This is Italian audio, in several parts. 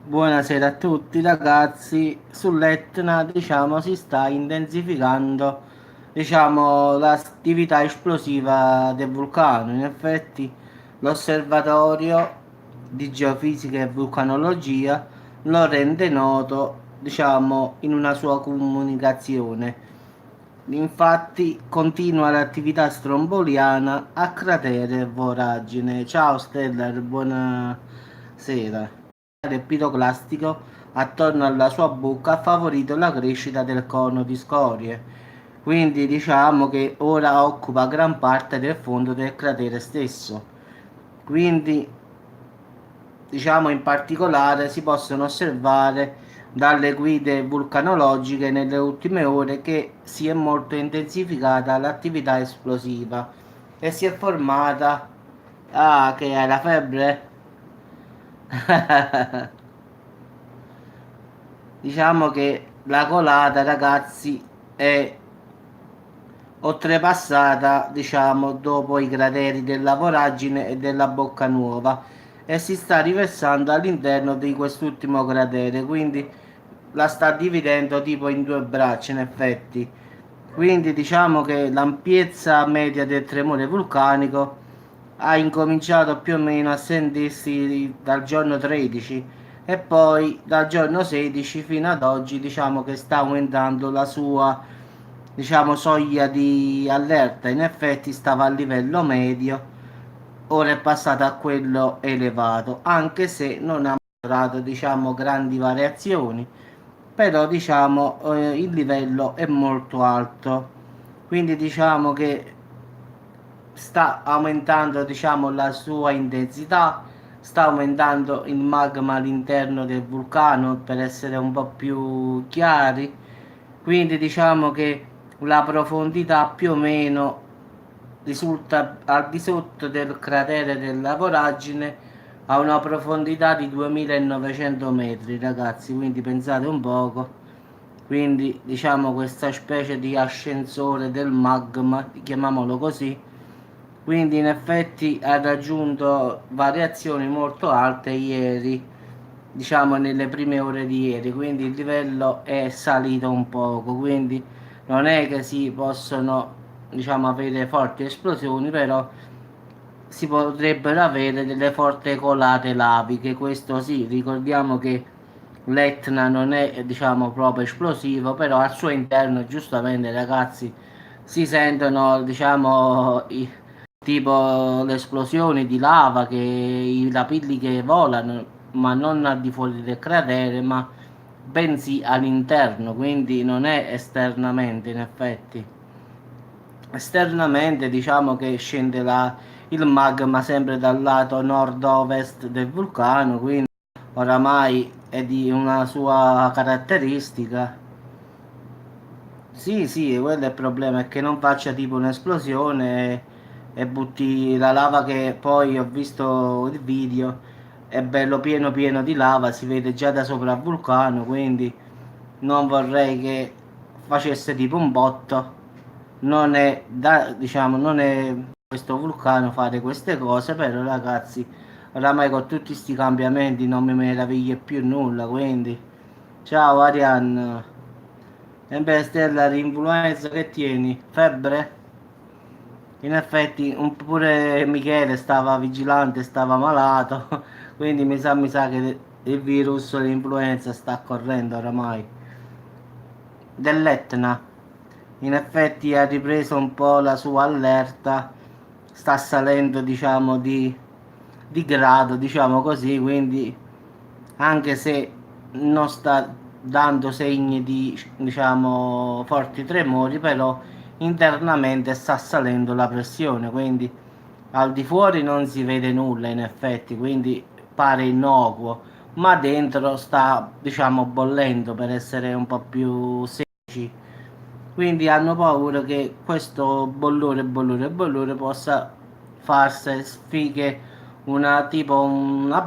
Buonasera a tutti ragazzi, sull'Etna si sta intensificando l'attività esplosiva del vulcano. In effetti l'osservatorio di geofisica e vulcanologia lo rende noto in una sua comunicazione. Infatti continua l'attività stromboliana a cratere e voragine. Ciao Stellar, buonasera. Il piroclastico attorno alla sua bocca ha favorito la crescita del cono di scorie. Quindi diciamo che ora occupa gran parte del fondo del cratere stesso. Quindi in particolare si possono osservare dalle guide vulcanologiche nelle ultime ore che si è molto intensificata l'attività esplosiva e si è formata. Ah, che hai la febbre? Diciamo che la colata, ragazzi, è oltrepassata, dopo i crateri della voragine e della bocca nuova e si sta riversando all'interno di quest'ultimo cratere, quindi la sta dividendo tipo in due braccia, in effetti. Quindi diciamo che l'ampiezza media del tremore vulcanico ha incominciato più o meno a sentirsi dal giorno 13 e poi dal giorno 16 fino ad oggi diciamo che sta aumentando la sua soglia di allerta. In effetti stava a livello medio, ora è passata a quello elevato, anche se non ha mostrato grandi variazioni, però il livello è molto alto, quindi diciamo che sta aumentando la sua intensità, sta aumentando il magma all'interno del vulcano per essere un po' più chiari, quindi diciamo che la profondità più o meno risulta al di sotto del cratere della voragine a una profondità di 2900 metri, ragazzi, quindi pensate un poco. Quindi questa specie di ascensore del magma, chiamiamolo così, quindi in effetti ha raggiunto variazioni molto alte ieri, nelle prime ore di ieri, quindi il livello è salito un poco, quindi non è che si possono avere forti esplosioni, però si potrebbero avere delle forti colate laviche. Questo sì, ricordiamo che l'Etna non è proprio esplosivo, però al suo interno giustamente, ragazzi, si sentono tipo le esplosioni di lava, che i lapilli che volano, ma non al di fuori del cratere, ma bensì all'interno, quindi non è esternamente, in effetti. Esternamente diciamo che scende il magma sempre dal lato nord-ovest del vulcano, quindi oramai è di una sua caratteristica. Sì, sì, quello è il problema, è che non faccia tipo un'esplosione e butti la lava, che poi ho visto il video, è bello pieno pieno di lava, si vede già da sopra il vulcano, quindi non vorrei che facesse tipo un botto. Non è non è questo vulcano fare queste cose, però ragazzi, oramai con tutti sti cambiamenti non mi meraviglia più nulla, quindi ciao Ariane. E beh, Stella, l'influenza che tieni? Febbre? In effetti pure Michele stava vigilante, stava malato, quindi mi sa che il virus, l'influenza sta correndo oramai. Dell'Etna. In effetti ha ripreso un po' la sua allerta, sta salendo di grado, diciamo così, quindi anche se non sta dando segni di forti tremori, però internamente sta salendo la pressione, quindi al di fuori non si vede nulla in effetti, quindi pare innocuo, ma dentro sta bollendo, per essere un po' più semplici. Quindi hanno paura che questo bollore possa farsi sfighe una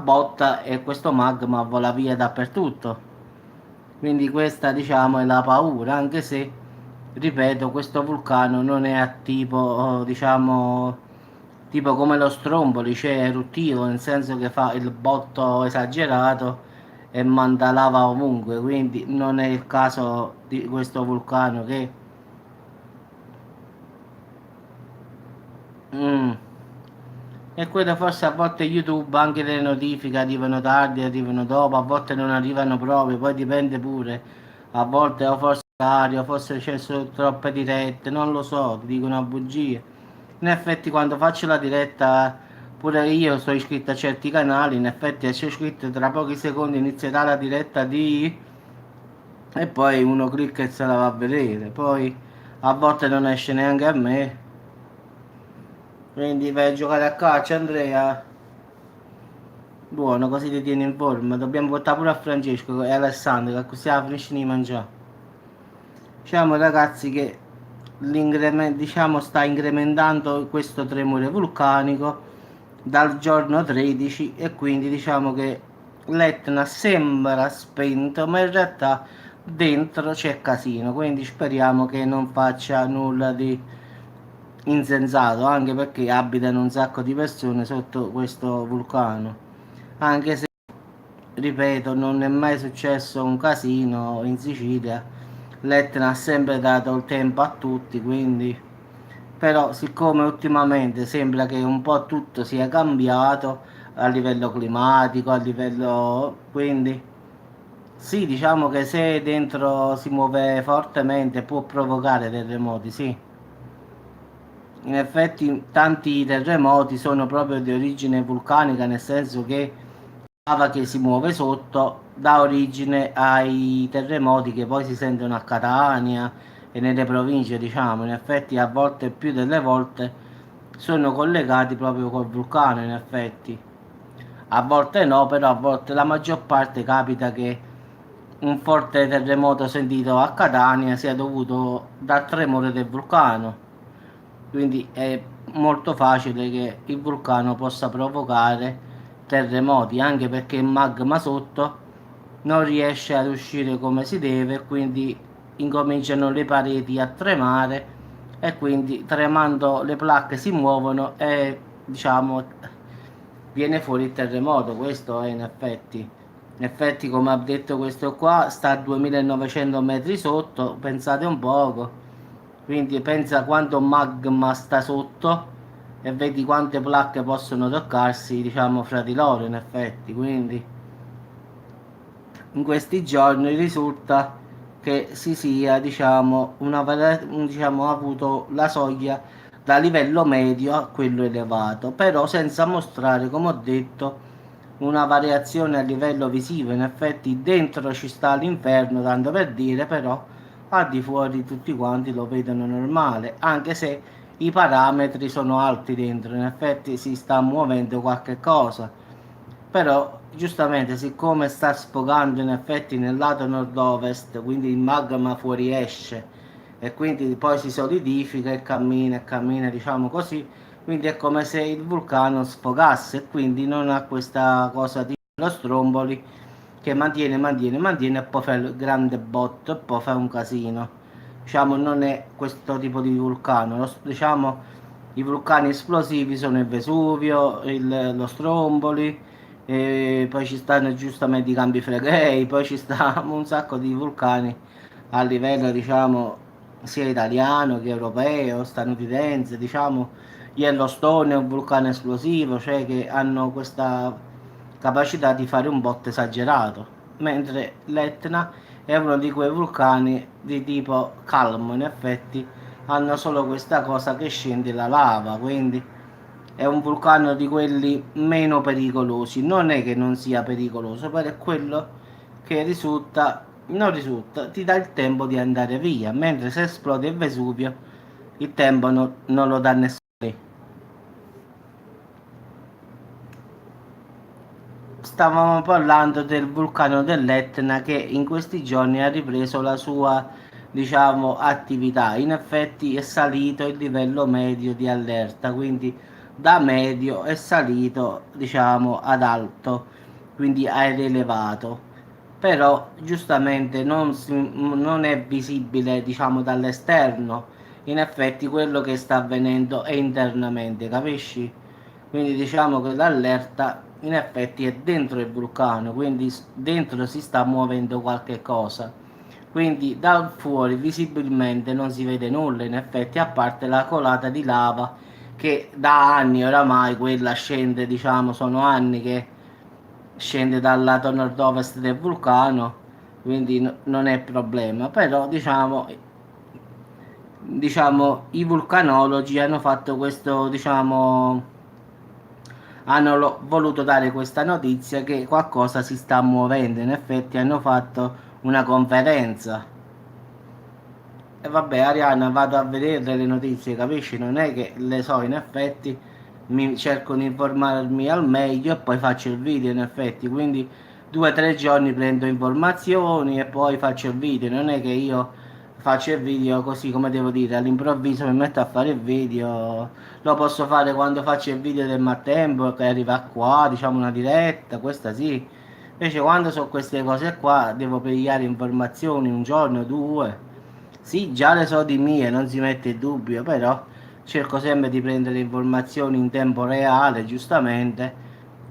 botta e questo magma vola via dappertutto. Quindi questa è la paura, anche se ripeto, questo vulcano non è attivo, tipo come lo Stromboli, cioè eruttivo, nel senso che fa il botto esagerato e manda lava ovunque, quindi non è il caso di questo vulcano che... Mm. E quello forse a volte YouTube anche le notifiche arrivano tardi, arrivano dopo, a volte non arrivano proprio, poi dipende pure. A volte o forse orario, forse c'è troppe dirette, non lo so, ti dico una bugia. In effetti quando faccio la diretta, pure io sono iscritto a certi canali, in effetti c'è scritto tra pochi secondi inizierà la diretta di... e poi uno clicca e se la va a vedere, poi a volte non esce neanche a me. Quindi vai a giocare a calcio, Andrea. Buono, così ti tieni in forma. Dobbiamo portare pure a Francesco e Alessandro, che così la finisce di mangiare. Diciamo ragazzi che diciamo, sta incrementando questo tremore vulcanico dal giorno 13 e quindi diciamo che l'Etna sembra spento, ma in realtà dentro c'è casino, quindi speriamo che non faccia nulla di insensato, anche perché abitano un sacco di persone sotto questo vulcano. Anche se, ripeto, non è mai successo un casino in Sicilia, l'Etna ha sempre dato il tempo a tutti, quindi... Però siccome ultimamente sembra che un po' tutto sia cambiato a livello climatico, a livello... quindi sì, diciamo che se dentro si muove fortemente può provocare terremoti, sì. In effetti tanti terremoti sono proprio di origine vulcanica, nel senso che la lava che si muove sotto dà origine ai terremoti che poi si sentono a Catania e nelle province, diciamo. In effetti a volte, più delle volte, sono collegati proprio col vulcano, in effetti. A volte no, però a volte la maggior parte capita che un forte terremoto sentito a Catania sia dovuto dal tremore del vulcano. Quindi è molto facile che il vulcano possa provocare terremoti, anche perché il magma sotto non riesce ad uscire come si deve, quindi incominciano le pareti a tremare e quindi tremando le placche si muovono e diciamo viene fuori il terremoto. Questo è in effetti. In effetti, come ha detto questo qua, sta a 2900 metri sotto, pensate un poco. Quindi pensa quanto magma sta sotto e vedi quante placche possono toccarsi, diciamo, fra di loro, in effetti. Quindi in questi giorni risulta che si sia, diciamo, diciamo, avuto la soglia da livello medio a quello elevato, però senza mostrare, come ho detto, una variazione a livello visivo. In effetti dentro ci sta l'inferno, tanto per dire, però al di fuori tutti quanti lo vedono normale, anche se i parametri sono alti dentro, in effetti si sta muovendo qualche cosa. Però giustamente siccome sta sfogando in effetti nel lato nord-ovest, quindi il magma fuoriesce e quindi poi si solidifica e cammina, diciamo così, quindi è come se il vulcano sfogasse e quindi non ha questa cosa di lo stromboli che mantiene e poi fa il grande botto e poi fa un casino. Diciamo non è questo tipo di vulcano, diciamo i vulcani esplosivi sono il Vesuvio, lo Stromboli, e poi ci stanno giustamente i Campi Flegrei, poi ci sta un sacco di vulcani a livello diciamo sia italiano che europeo, statunitense, diciamo Yellowstone è un vulcano esplosivo, cioè che hanno questa capacità di fare un botto esagerato, mentre l'Etna è uno di quei vulcani di tipo calmo, in effetti hanno solo questa cosa che scende la lava, quindi è un vulcano di quelli meno pericolosi. Non è che non sia pericoloso, però è quello che non risulta, ti dà il tempo di andare via, mentre se esplode il Vesuvio il tempo non lo dà nessuno. Stavamo parlando del vulcano dell'Etna che in questi giorni ha ripreso la sua, diciamo, attività. In effetti è salito il livello medio di allerta, quindi da medio è salito, diciamo, ad alto, quindi ad elevato. Però giustamente non è visibile, diciamo, dall'esterno. In effetti quello che sta avvenendo è internamente, capisci? Quindi diciamo che l'allerta in effetti è dentro il vulcano, quindi dentro si sta muovendo qualche cosa. Quindi da fuori visibilmente non si vede nulla, in effetti, a parte la colata di lava che da anni oramai quella scende, diciamo, sono anni che scende dal lato nord-ovest del vulcano, quindi non è problema. Però diciamo i vulcanologi hanno fatto questo, diciamo, hanno voluto dare questa notizia che qualcosa si sta muovendo. In effetti hanno fatto una conferenza. E vabbè, Arianna, vado a vedere le notizie, capisci? Non è che le so, in effetti mi cerco di informarmi al meglio e poi faccio il video, in effetti. Quindi 2 o 3 giorni prendo informazioni e poi faccio il video. Non è che io faccio il video così, come devo dire, all'improvviso mi metto a fare il video. Lo posso fare quando faccio il video del Mattempo, che arriva qua, diciamo una diretta, questa sì. Invece quando so queste cose qua devo pigliare informazioni un giorno, due. Sì, già le so di mie, non si mette in dubbio, però cerco sempre di prendere informazioni in tempo reale, giustamente.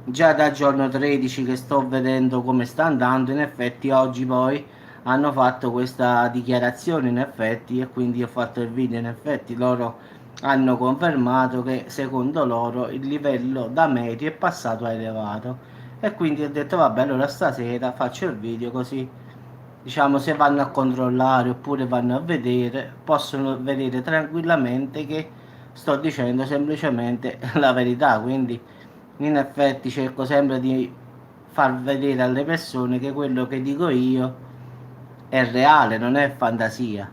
Già dal giorno 13 che sto vedendo come sta andando, in effetti oggi poi hanno fatto questa dichiarazione, in effetti, e quindi ho fatto il video, in effetti loro hanno confermato che secondo loro il livello da medio è passato a elevato. E quindi ho detto vabbè, allora stasera faccio il video così, diciamo, se vanno a controllare oppure vanno a vedere, possono vedere tranquillamente che sto dicendo semplicemente la verità. Quindi in effetti cerco sempre di far vedere alle persone che quello che dico io è reale, non è fantasia.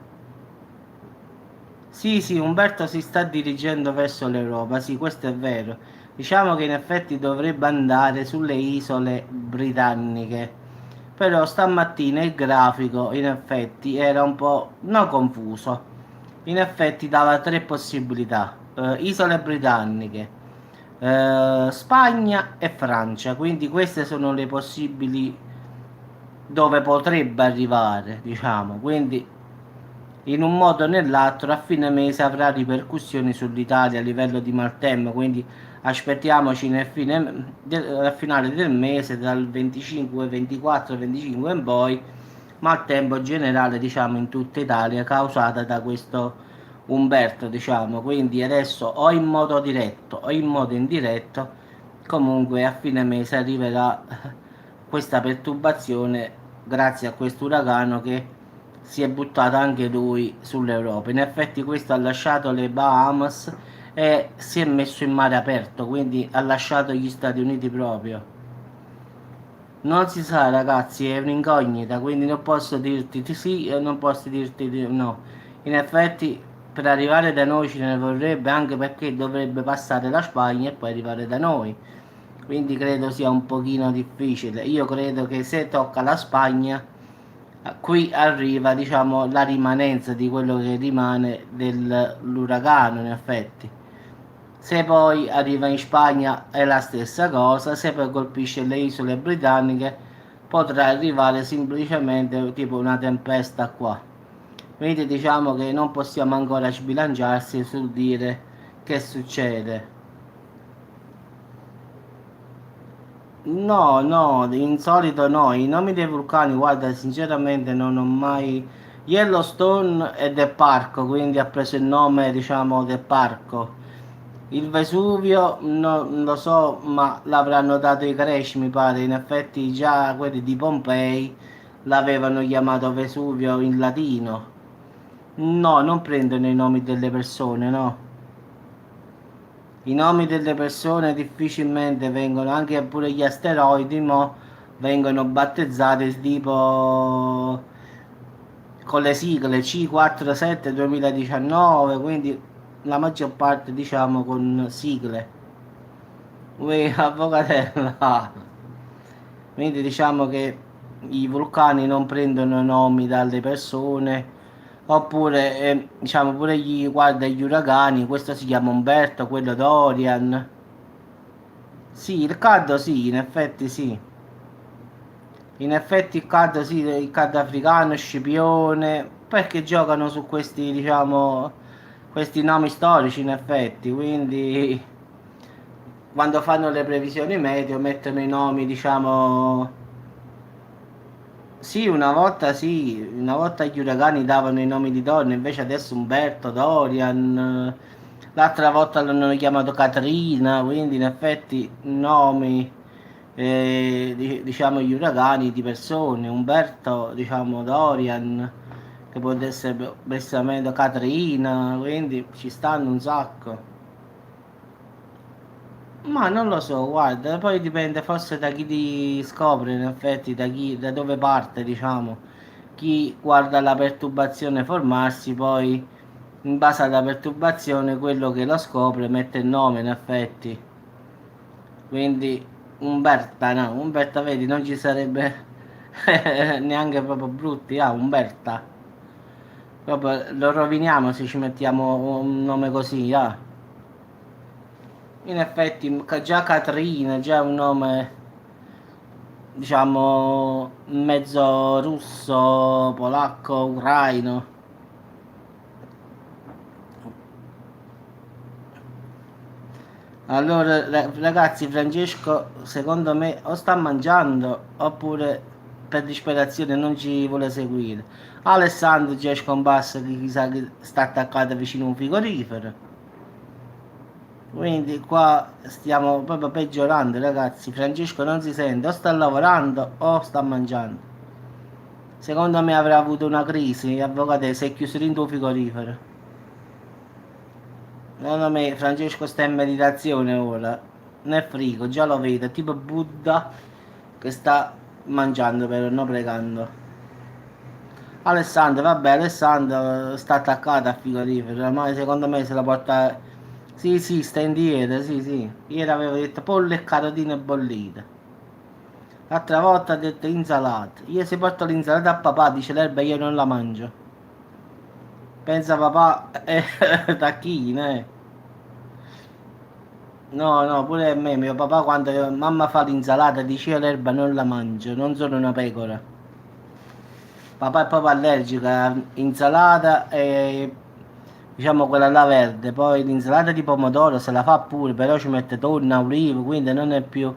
Sì, sì, Umberto si sta dirigendo verso l'Europa, sì, questo è vero. Diciamo che in effetti dovrebbe andare sulle isole britanniche. Però stamattina il grafico in effetti era un po' non confuso. In effetti dava 3 possibilità: isole britanniche, Spagna e Francia. Quindi queste sono le possibili dove potrebbe arrivare, diciamo. Quindi in un modo o nell'altro a fine mese avrà ripercussioni sull'Italia a livello di maltempo. Quindi aspettiamoci al finale del mese, dal 25, 24, 25 in poi, maltempo generale, diciamo, in tutta Italia, causata da questo Umberto, diciamo. Quindi adesso o in modo diretto o in modo indiretto, comunque a fine mese arriverà questa perturbazione grazie a questo uragano che si è buttato anche lui sull'Europa. In effetti questo ha lasciato le Bahamas e si è messo in mare aperto, quindi ha lasciato gli Stati Uniti proprio. Non si sa, ragazzi, è un'incognita, quindi non posso dirti di sì e non posso dirti di no. In effetti per arrivare da noi ce ne vorrebbe, anche perché dovrebbe passare la Spagna e poi arrivare da noi. Quindi credo sia un pochino difficile. Io credo che se tocca la Spagna, qui arriva, diciamo, la rimanenza di quello che rimane dell'uragano, in effetti. Se poi arriva in Spagna è la stessa cosa, se poi colpisce le isole britanniche potrà arrivare semplicemente tipo una tempesta qua. Quindi diciamo che non possiamo ancora sbilanciarsi sul dire che succede. No, no, di insolito no, i nomi dei vulcani, guarda, sinceramente non ho mai... Yellowstone è del parco, quindi ha preso il nome, diciamo, del parco. Il Vesuvio non lo so, ma l'avranno dato i greci, mi pare. In effetti già quelli di Pompei l'avevano chiamato Vesuvio in latino. No, non prendono i nomi delle persone, no. I nomi delle persone difficilmente vengono, anche pure gli asteroidi, mo vengono battezzati tipo con le sigle C47 2019, quindi la maggior parte diciamo con sigle. Uè, avvocatella. Quindi diciamo che i vulcani non prendono nomi dalle persone, oppure diciamo pure guarda gli uragani, questo si chiama Umberto, quello Dorian. Sì, il caldo sì, in effetti sì. In effetti il caldo sì, il caldo africano, Scipione, perché giocano su questi, diciamo, questi nomi storici in effetti, quando fanno le previsioni meteo mettono i nomi, diciamo. Sì, una volta gli uragani davano i nomi di donne, invece adesso Umberto, Dorian, l'altra volta l'hanno chiamato Katrina, quindi in effetti nomi, diciamo gli uragani di persone, Umberto, diciamo Dorian, che può essere precisamente Katrina, quindi ci stanno un sacco. Ma non lo so, guarda, poi dipende forse da chi ti scopre, in effetti, da dove parte, diciamo. Chi guarda la perturbazione formarsi, poi in base alla perturbazione quello che lo scopre mette il nome, in effetti. Quindi Umberta, no, Umberta, vedi, non ci sarebbe neanche proprio brutti, ah, Umberta. Proprio lo roviniamo se ci mettiamo un nome così, ah. In effetti, già Katrina, già un nome, diciamo, mezzo russo, polacco, ucraino. Allora, ragazzi, Francesco, secondo me, o sta mangiando oppure per disperazione non ci vuole seguire. Alessandro già è scomparso, che chissà che sta attaccato vicino a un frigorifero. Quindi qua stiamo proprio peggiorando, ragazzi. Francesco non si sente, o sta lavorando o sta mangiando. Secondo me avrà avuto una crisi, avvocato, si è chiuso dentro un frigorifero. Secondo me Francesco sta in meditazione ora. Nel frigo, già lo vedo, tipo Buddha che sta mangiando però, non pregando. Alessandro, vabbè, Alessandro sta attaccato al frigorifero, ma secondo me se la porta. Sì, sì, sta in dieta, sì, sì. Ieri avevo detto pollo e carotine bollite. L'altra volta ha detto insalata. Io se porto l'insalata a papà, dice l'erba io non la mangio. Pensa papà, tacchino, eh. No, no, pure a me, mio papà quando mamma fa l'insalata dice io l'erba non la mangio, non sono una pecora. Papà è proprio allergico a insalata e diciamo quella là verde, poi l'insalata di pomodoro se la fa pure, però ci mette tonno, ulivo, quindi non è più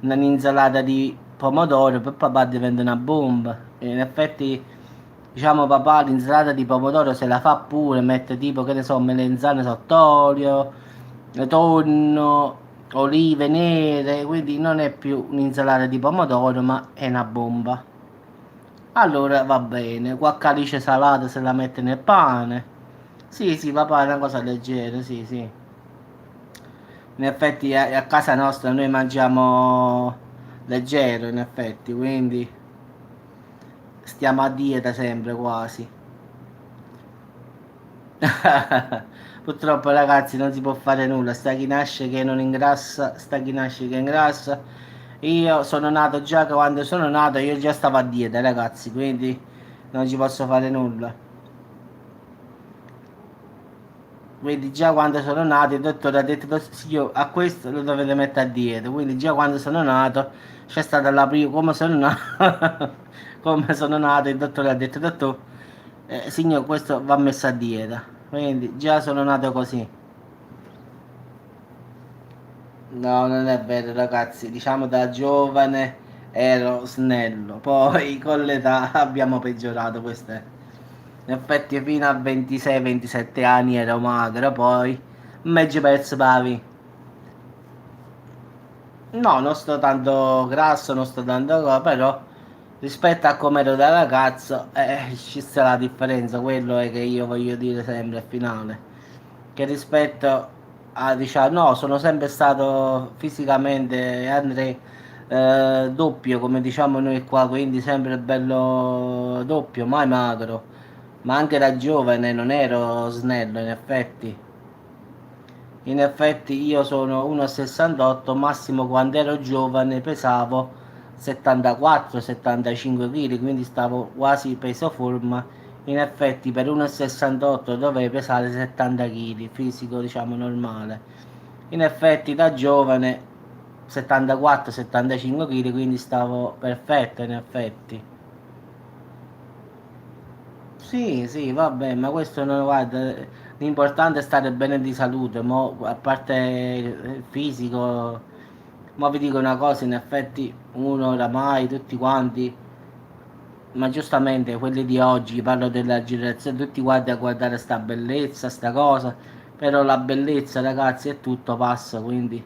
un'insalata di pomodoro, per papà diventa una bomba. E in effetti, diciamo papà l'insalata di pomodoro se la fa pure, mette tipo, che ne so, melenzane sott'olio, tonno, olive nere, quindi non è più un'insalata di pomodoro, ma è una bomba. Allora va bene, qualche alice salata se la mette nel pane. Sì, sì, papà, è una cosa leggera, sì, sì. In effetti a casa nostra noi mangiamo leggero, in effetti, quindi stiamo a dieta sempre quasi. Purtroppo ragazzi non si può fare nulla, sta chi nasce che non ingrassa, sta chi nasce che ingrassa. Io sono nato già che quando sono nato io già stavo a dieta ragazzi, quindi non ci posso fare nulla. Quindi già quando sono nato il dottore ha detto sì, io a questo lo dovete mettere a dieta, quindi già quando sono nato c'è stata la prima, come sono nato, come sono nato il dottore ha detto dottore, signor questo va messo a dieta, quindi già sono nato così. No, non è vero ragazzi, diciamo da giovane ero snello, poi con l'età abbiamo peggiorato queste. In effetti fino a 26-27 anni ero magro, poi mezzo pezzo pavi. No, non sto tanto grasso, non sto tanto però rispetto a come ero da ragazzo ci sta la differenza, quello è che io voglio dire sempre al finale. Che rispetto a diciamo no, sono sempre stato fisicamente Andrei doppio come diciamo noi qua, quindi sempre bello doppio, mai magro, ma anche da giovane non ero snello in effetti. In effetti io sono 1,68, massimo quando ero giovane pesavo 74-75 kg, quindi stavo quasi peso forma. In effetti per 1,68 dovevo pesare 70 kg, fisico diciamo normale. In effetti da giovane 74-75 kg, quindi stavo perfetto in effetti. Sì, sì, vabbè, ma questo non guarda, l'importante è stare bene di salute, mo, a parte il fisico, ma vi dico una cosa, in effetti uno oramai, tutti quanti, ma giustamente quelli di oggi, parlo della generazione, tutti quanti a guardare sta bellezza, sta cosa, però la bellezza ragazzi è tutto, passa, quindi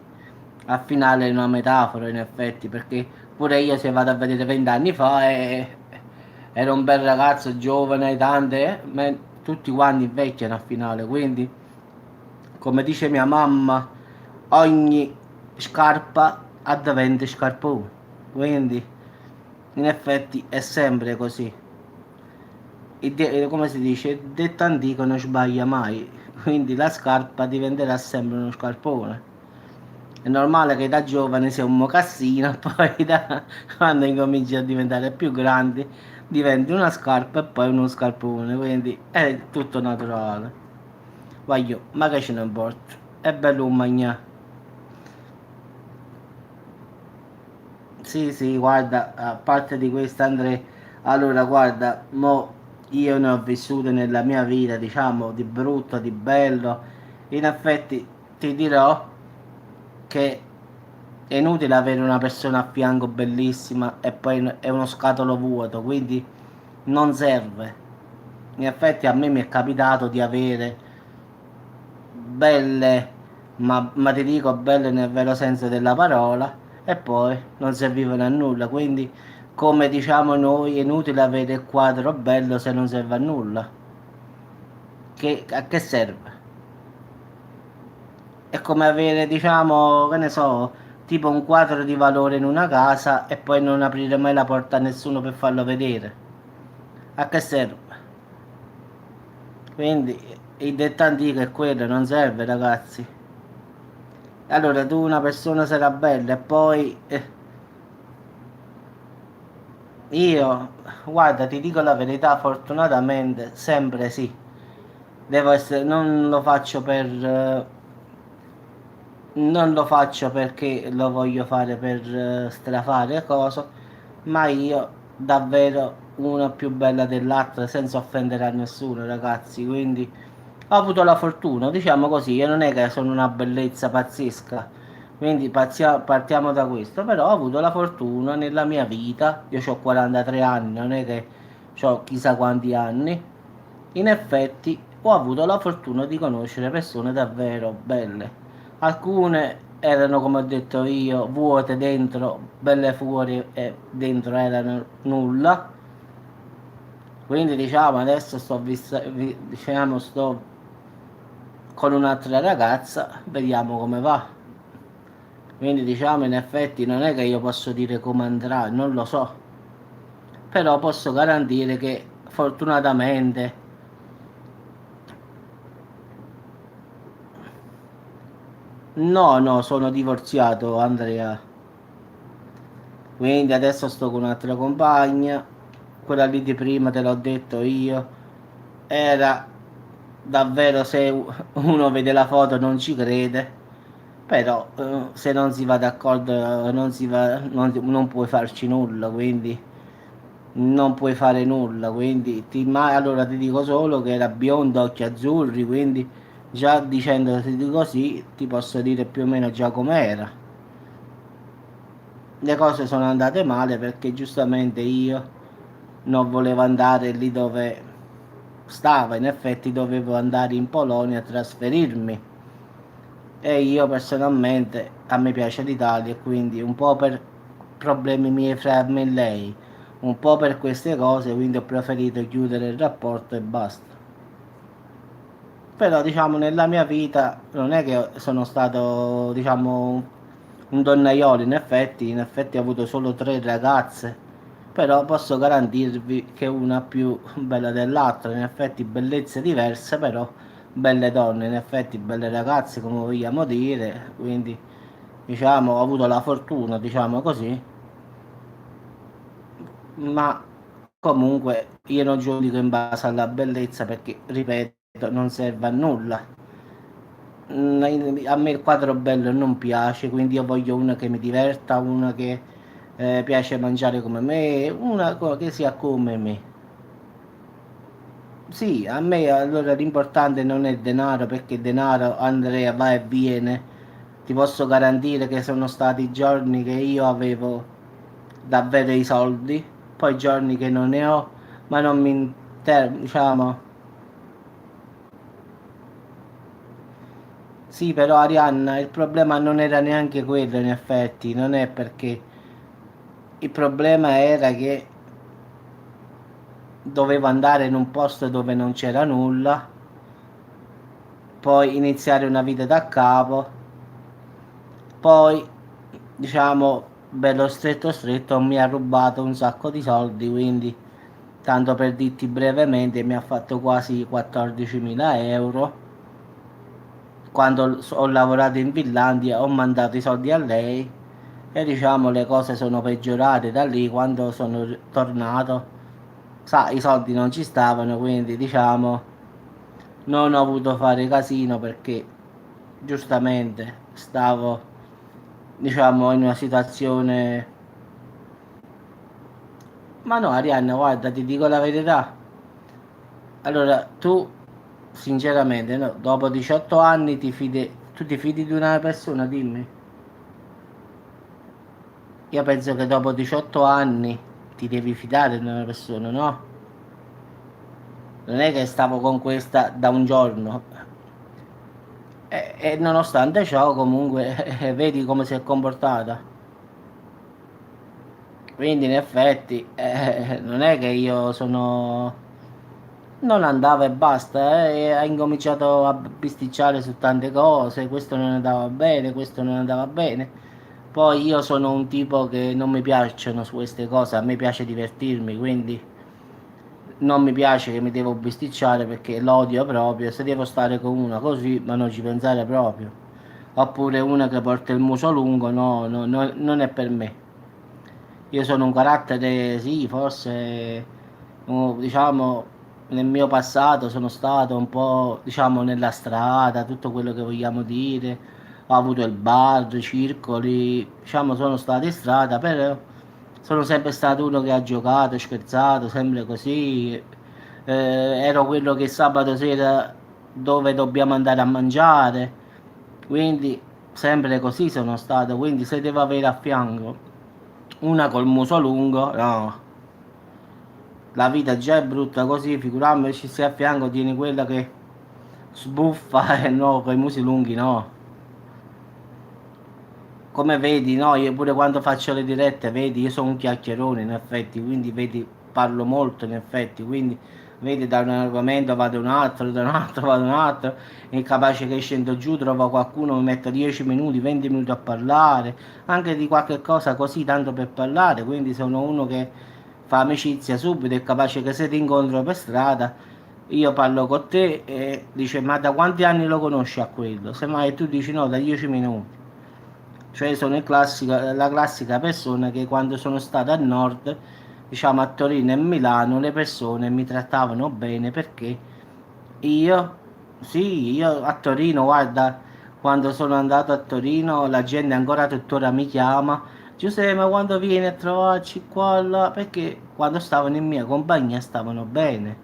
al finale è una metafora in effetti, perché pure io se vado a vedere 20 anni fa ero un bel ragazzo giovane, tante, ma tutti quanti invecchiano al finale, quindi come dice mia mamma, ogni scarpa ha davanti scarpone, quindi in effetti è sempre così. Come si dice, il detto antico non sbaglia mai, quindi la scarpa diventerà sempre uno scarpone. È normale che da giovane sia un mocassino, poi quando incominci a diventare più grandi diventi una scarpa e poi uno scarpone, quindi è tutto naturale. Voglio, ma che ce ne importa? È bello un magnà. Sì, sì, guarda, a parte di questo Andrea, allora guarda, mo io ne ho vissute nella mia vita, diciamo, di brutto, di bello. In effetti ti dirò che è inutile avere una persona a fianco bellissima e poi è uno scatolo vuoto, quindi non serve. In effetti a me mi è capitato di avere belle, ma ti dico belle nel vero senso della parola, e poi non servivano a nulla, quindi come diciamo noi è inutile avere il quadro bello se non serve a nulla. A che serve? È come avere, diciamo, che ne so, tipo un quadro di valore in una casa e poi non aprire mai la porta a nessuno per farlo vedere. A che serve? Quindi il detto antico è quello, non serve ragazzi. Allora tu una persona sarà bella e poi io, guarda, ti dico la verità, fortunatamente sempre sì. Devo essere, non lo faccio perché lo voglio fare per strafare cosa, ma io davvero una più bella dell'altra senza offendere a nessuno, ragazzi. Quindi ho avuto la fortuna, diciamo così, io non è che sono una bellezza pazzesca, quindi partiamo da questo, però ho avuto la fortuna nella mia vita, io ho 43 anni, non è che ho chissà quanti anni, in effetti ho avuto la fortuna di conoscere persone davvero belle. Alcune erano, come ho detto io, vuote dentro, belle fuori e dentro erano nulla. Quindi diciamo adesso diciamo sto con un'altra ragazza, vediamo come va. Quindi diciamo in effetti non è che io posso dire come andrà, non lo so. Però posso garantire che fortunatamente no, no, sono divorziato Andrea. Quindi adesso sto con un'altra compagna, quella lì di prima te l'ho detto io, era davvero se uno vede la foto non ci crede, però se non si va d'accordo non puoi farci nulla, quindi non puoi fare nulla, quindi allora ti dico solo che era bionda, occhi azzurri, quindi già dicendoti così ti posso dire più o meno già com'era. Le cose sono andate male perché giustamente io non volevo andare lì dove stava, in effetti dovevo andare in Polonia a trasferirmi e io personalmente a me piace l'Italia e quindi un po' per problemi miei fra me e lei, un po' per queste cose, quindi ho preferito chiudere il rapporto e basta. Però diciamo nella mia vita non è che sono stato diciamo un donnaiolo, in effetti ho avuto solo 3 ragazze, però posso garantirvi che una più bella dell'altra, in effetti bellezze diverse, però belle donne, in effetti belle ragazze come vogliamo dire, quindi diciamo ho avuto la fortuna, diciamo così, ma comunque io non giudico in base alla bellezza perché ripeto non serve a nulla. A me il quadro bello non piace, quindi io voglio una che mi diverta, una che piace mangiare come me, che sia come me. Sì, a me allora l'importante non è il denaro, perché il denaro, Andrea, va e viene. Ti posso garantire che sono stati giorni che io avevo davvero i soldi, poi giorni che non ne ho, ma non mi diciamo. Sì, però Arianna, il problema non era neanche quello, in effetti, non è perché il problema era che dovevo andare in un posto dove non c'era nulla, poi iniziare una vita da capo, poi, diciamo, bello stretto stretto, mi ha rubato un sacco di soldi, quindi, tanto per dirti brevemente, mi ha fatto quasi 14.000 euro. Quando ho lavorato in Finlandia ho mandato i soldi a lei e diciamo le cose sono peggiorate da lì. Quando sono tornato, sa, i soldi non ci stavano, quindi diciamo non ho voluto fare casino perché giustamente stavo, diciamo, in una situazione. Ma no, Arianna, guarda, ti dico la verità. Allora, tu sinceramente, no, dopo 18 anni tu ti fidi di una persona, dimmi. Io penso che dopo 18 anni ti devi fidare di una persona, no? Non è che stavo con questa da un giorno. E nonostante ciò, comunque, vedi come si è comportata. Quindi, in effetti, non è che io sono. Non andava e basta, e ha incominciato a bisticciare su tante cose. Questo non andava bene, questo non andava bene. Poi io sono un tipo che non mi piacciono su queste cose, a me piace divertirmi, quindi non mi piace che mi devo bisticciare perché l'odio proprio. Se devo stare con una così, ma non ci pensare proprio. Oppure una che porta il muso lungo, no, no, non è per me. Io sono un carattere, sì, forse, diciamo, nel mio passato sono stato un po', diciamo, nella strada, tutto quello che vogliamo dire. Ho avuto il bar, i circoli, diciamo, sono stato in strada, però sono sempre stato uno che ha giocato, scherzato, sempre così. Ero quello che sabato sera dove dobbiamo andare a mangiare, quindi sempre così sono stato. Quindi se devo avere a fianco una col muso lungo, no, la vita già è brutta così, figuriamoci se a fianco tieni quella che sbuffa e no, con i musi lunghi no. Come vedi, no, io pure quando faccio le dirette, vedi, io sono un chiacchierone in effetti, quindi vedi, parlo molto in effetti, quindi vedi da un argomento vado a un altro, da un altro vado a un altro, è capace che scendo giù, trovo qualcuno, mi metto 10 minuti, 20 minuti a parlare, anche di qualche cosa così, tanto per parlare, quindi sono uno che fa amicizia subito, è capace che se ti incontro per strada, io parlo con te e dice ma da quanti anni lo conosci a quello? Semmai tu dici no, da 10 minuti. Cioè sono la classica persona che quando sono stato al nord, diciamo a Torino e Milano, le persone mi trattavano bene perché io, sì, io a Torino, guarda, quando sono andato a Torino la gente ancora tuttora mi chiama, Giuseppe, ma quando vieni a trovarci qua, là? Perché quando stavano in mia compagnia stavano bene.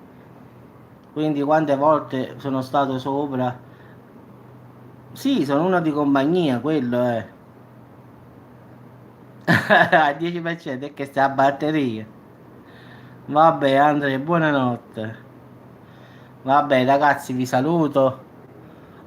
Quindi quante volte sono stato sopra, sì, sono uno di compagnia, quello è. A 10% è che sta a batteria. Vabbè, Andrea, buonanotte. Vabbè, ragazzi, vi saluto.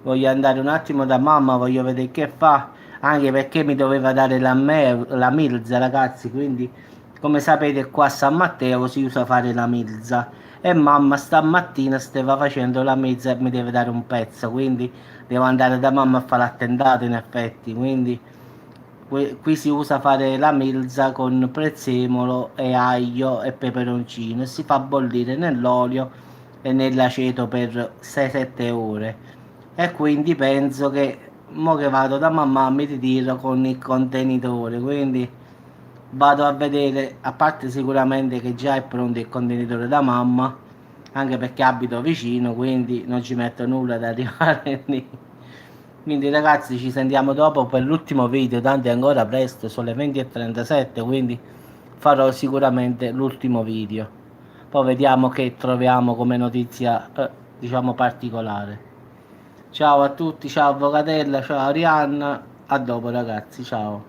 Voglio andare un attimo da mamma, voglio vedere che fa. Anche perché mi doveva dare la milza, ragazzi. Quindi, come sapete, qua a San Matteo si usa fare la milza. E mamma stamattina stava facendo la milza e mi deve dare un pezzo. Quindi, devo andare da mamma a fare l'attentato, in effetti. Quindi. Qui si usa fare la milza con prezzemolo e aglio e peperoncino e si fa bollire nell'olio e nell'aceto per 6-7 ore. E quindi penso che mo che vado da mamma mi ritiro con il contenitore, quindi vado a vedere, a parte sicuramente che già è pronto il contenitore da mamma, anche perché abito vicino, quindi non ci metto nulla ad arrivare lì. Quindi ragazzi ci sentiamo dopo per l'ultimo video, tanto è ancora presto, sono le 20:37, quindi farò sicuramente l'ultimo video. Poi vediamo che troviamo come notizia, diciamo, particolare. Ciao a tutti, ciao Avvocatella, ciao Arianna, a dopo ragazzi, ciao.